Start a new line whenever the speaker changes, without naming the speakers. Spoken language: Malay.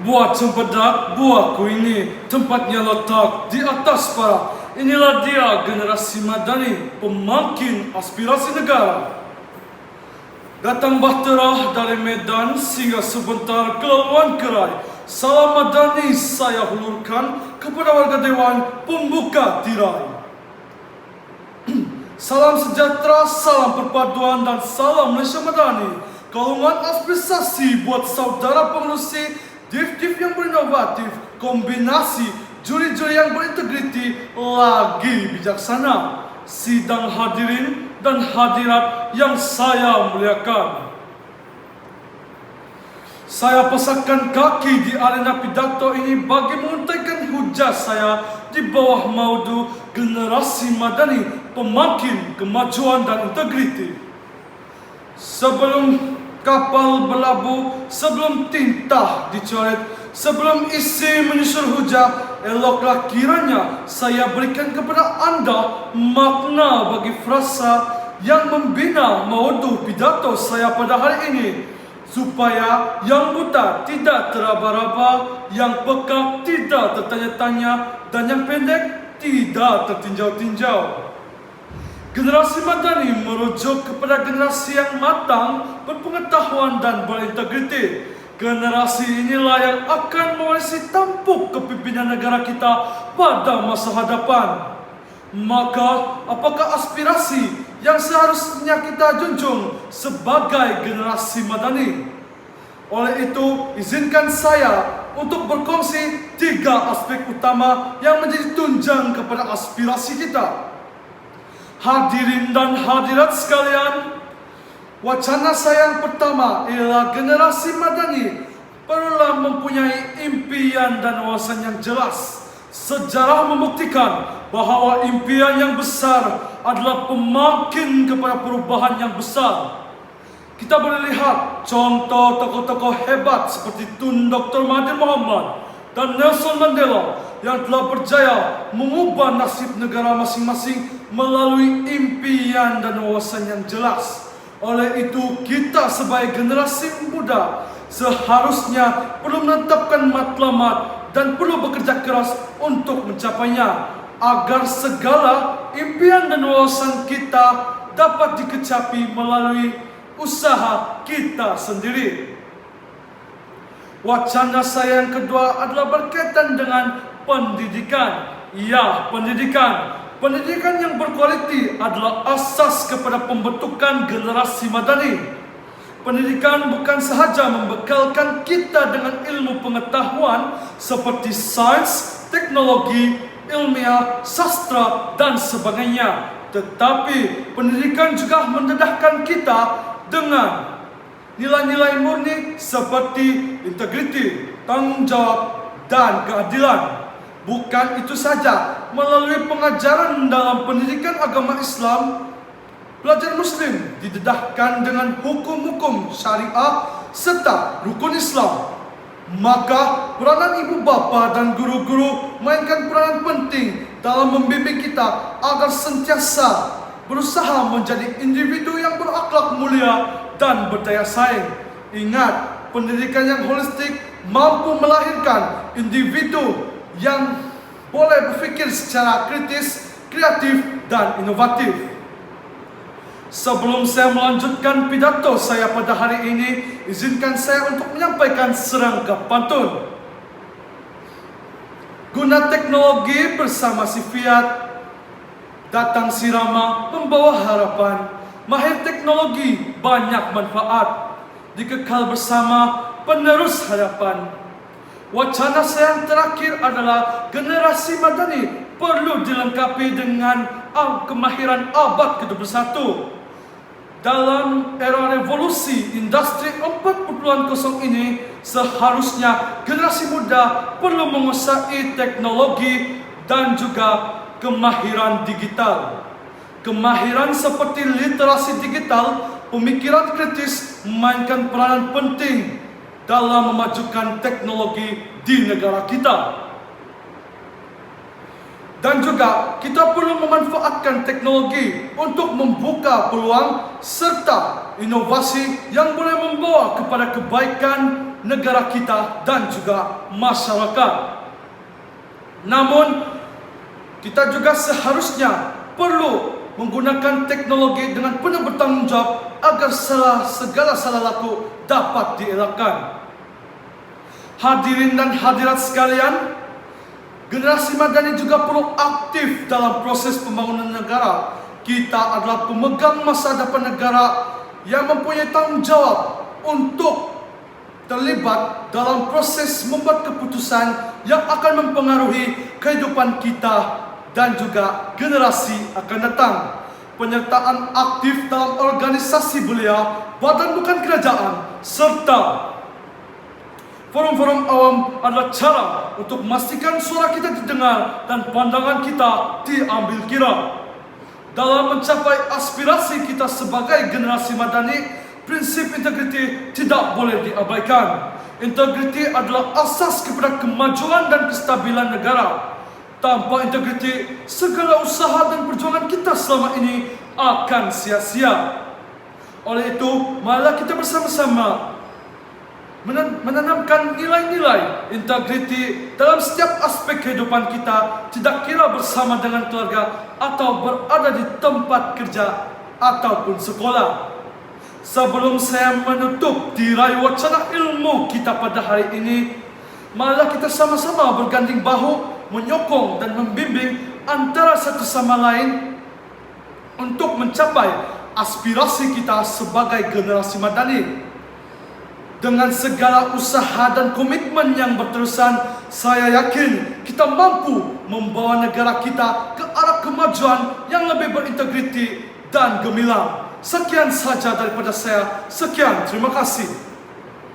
Buat cempedak, buahku ini tempatnya letak di atas para. Inilah dia generasi madani, pemangkin aspirasi negara. Datang bahtera dari Medan sehingga sebentar kelaluan kerai. Salam madani saya hulurkan kepada warga Dewan pembuka tirai. Salam sejahtera, salam perpaduan dan salam Malaysia Madani. Kalungan aspirasi buat saudara pengerusi, div-div yang berinovatif, kombinasi juri-juri yang berintegriti, lagi bijaksana. Sidang hadirin dan hadirat yang saya muliakan, saya pasangkan kaki di arena pidato ini bagi menguntaikan hujah saya di bawah maudu generasi madani, pemangkin kemajuan dan integriti. Sebelum kapal berlabuh, sebelum tinta dicoret, sebelum isi menyusul hujah, eloklah kiranya saya berikan kepada anda makna bagi frasa yang membina maudu pidato saya pada hari ini, supaya yang buta tidak teraba-raba, yang pekak tidak tertanya-tanya, dan yang pendek tidak tertinjau-tinjau. Generasi madani merujuk kepada generasi yang matang, berpengetahuan dan berintegriti. Generasi inilah yang akan mewarisi tampuk kepimpinan negara kita pada masa hadapan. Maka, apakah aspirasi yang seharusnya kita junjung sebagai generasi madani? Oleh itu, izinkan saya untuk berkongsi 3 aspek utama yang menjadi tunjang kepada aspirasi kita. Hadirin dan hadirat sekalian, wacana saya yang pertama ialah generasi madani perlulah mempunyai impian dan wawasan yang jelas. Sejarah membuktikan bahawa impian yang besar adalah pemangkin kepada perubahan yang besar. Kita boleh lihat contoh tokoh-tokoh hebat seperti Tun Dr. Mahathir Mohamad dan Nelson Mandela yang telah berjaya mengubah nasib negara masing-masing melalui impian dan wawasan yang jelas. Oleh itu, kita sebagai generasi muda seharusnya perlu menetapkan matlamat dan perlu bekerja keras untuk mencapainya, agar segala impian dan wawasan kita dapat dikecapi melalui usaha kita sendiri. Wacana saya yang kedua adalah berkaitan dengan pendidikan. Ya, pendidikan. Pendidikan yang berkualiti adalah asas kepada pembentukan generasi madani. Pendidikan bukan sahaja membekalkan kita dengan ilmu pengetahuan seperti sains, teknologi, ilmiah, sastra dan sebagainya, tetapi pendidikan juga mendedahkan kita dengan nilai-nilai murni seperti integriti, tanggungjawab dan keadilan. Bukan itu saja, melalui pengajaran dalam pendidikan agama Islam, pelajar Muslim didedahkan dengan hukum-hukum syariah serta rukun Islam. Maka peranan ibu bapa dan guru-guru mainkan peranan penting dalam membimbing kita agar sentiasa berusaha menjadi individu yang berakhlak mulia dan berdaya saing. Ingat, pendidikan yang holistik mampu melahirkan individu yang boleh berfikir secara kritis, kreatif dan inovatif. Sebelum saya melanjutkan pidato saya pada hari ini, izinkan saya untuk menyampaikan serangkap pantun. Guna teknologi bersama si Fiat, datang si Rama membawa harapan. Mahir teknologi banyak manfaat, dikekal bersama penerus harapan. Wacana saya yang terakhir adalah generasi madani perlu dilengkapi dengan kemahiran abad ke-21. Dalam era revolusi industri 4.0 ini, seharusnya generasi muda perlu menguasai teknologi dan juga kemahiran digital. Kemahiran seperti literasi digital, pemikiran kritis memainkan peranan penting dalam memajukan teknologi di negara kita. Dan juga kita perlu memanfaatkan teknologi untuk membuka peluang serta inovasi yang boleh membawa kepada kebaikan negara kita dan juga masyarakat. Namun, kita juga seharusnya perlu menggunakan teknologi dengan penuh bertanggungjawab agar segala salah laku dapat dielakkan. Hadirin dan hadirat sekalian, generasi madani juga perlu aktif dalam proses pembangunan negara. Kita adalah pemegang masa depan negara yang mempunyai tanggung jawab untuk terlibat dalam proses membuat keputusan yang akan mempengaruhi kehidupan kita dan juga generasi akan datang. Penyertaan aktif dalam organisasi belia, badan bukan kerajaan, serta forum-forum awam adalah cara untuk memastikan suara kita didengar dan pandangan kita diambil kira. Dalam mencapai aspirasi kita sebagai generasi madani, prinsip integriti tidak boleh diabaikan. Integriti adalah asas kepada kemajuan dan kestabilan negara. Tanpa integriti, segala usaha dan perjuangan kita selama ini akan sia-sia. Oleh itu, marilah kita bersama-sama menanamkan nilai-nilai integriti dalam setiap aspek kehidupan kita, tidak kira bersama dengan keluarga atau berada di tempat kerja ataupun sekolah. Sebelum saya menutup tirai wacana ilmu kita pada hari ini, marilah kita sama-sama berganding bahu, menyokong dan membimbing antara satu sama lain untuk mencapai aspirasi kita sebagai generasi madani. Dengan segala usaha dan komitmen yang berterusan, saya yakin kita mampu membawa negara kita ke arah kemajuan yang lebih berintegriti dan gemilang. Sekian saja daripada saya. Sekian, terima kasih.